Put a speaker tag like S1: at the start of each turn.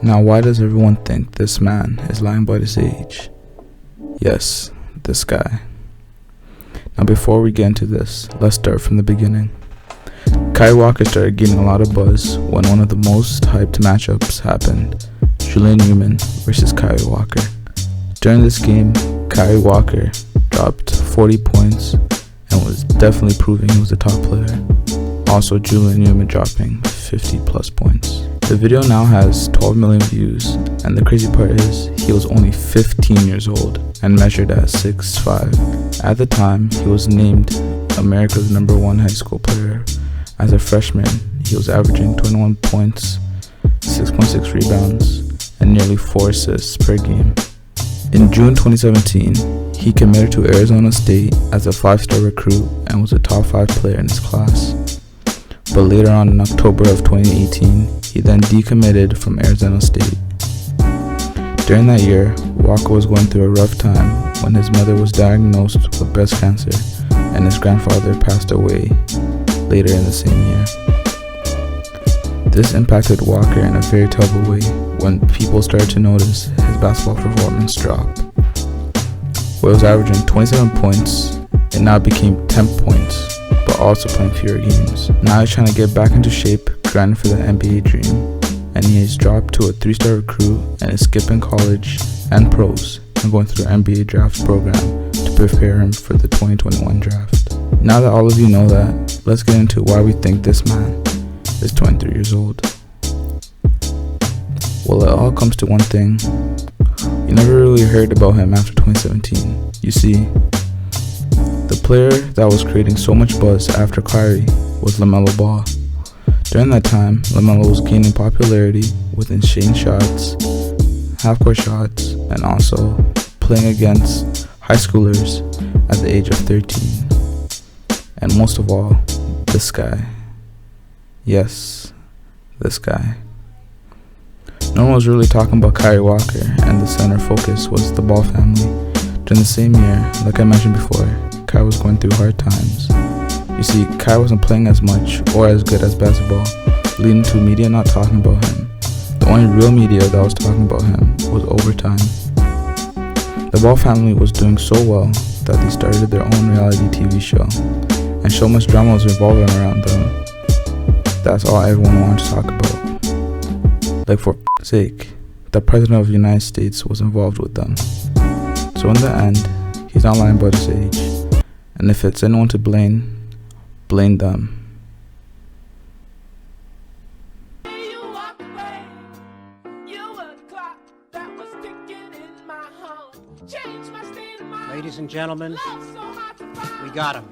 S1: Now, why does everyone think this man is lying about his age? Yes, this guy. Now, before we get into this, let's start from the beginning. Kyree Walker started getting a lot of buzz when one of the most hyped matchups happened, Julian Newman versus Kyree Walker. During this game, Kyree Walker dropped 40 points and was definitely proving he was the top player. Also, Julian Newman dropping 50 plus points. The video now has 12 million views, and the crazy part is he was only 15 years old and measured at 6'5". At the time, he was named America's #1 high school player. As a freshman, he was averaging 21 points, 6.6 rebounds, and nearly 4 assists per game. In June 2017, he committed to Arizona State as a 5-star recruit and was a top 5 player in his class. But later on in October of 2018, he then decommitted from Arizona State. During that year, Walker was going through a rough time when his mother was diagnosed with breast cancer and his grandfather passed away later in the same year. This impacted Walker in a very terrible way when people started to notice his basketball performance drop. Where he was averaging 27 points, it now became 10 points, but also playing fewer games. Now he's trying to get back into shape, grinding for the NBA dream, and he has dropped to a 3-star recruit and is skipping college and pros and going through the NBA draft program to prepare him for the 2021 draft. Now that all of you know that, let's get into why we think this man is 23 years old. Well, it all comes to one thing. You never really heard about him after 2017. You see, the player that was creating so much buzz after Kyree was LaMelo Ball. During that time, LaMelo was gaining popularity with insane shots, half-court shots, and also playing against high schoolers at the age of 13. And most of all, this guy. Yes, this guy. No one was really talking about Kyree Walker, and the center focus was the Ball family. During the same year, like I mentioned before, Kyree was going through hard times. You see, Kyree wasn't playing as much or as good as basketball, leading to media not talking about him. The only real media that was talking about him was Overtime. The Ball family was doing so well that they started their own reality TV show, and so much drama was revolving around them. That's all everyone wanted to talk about. Like, for sake, the President of the United States was involved with them. So in the end, he's not lying about his age, and if it's anyone to blame them.
S2: Ladies and gentlemen, we got him.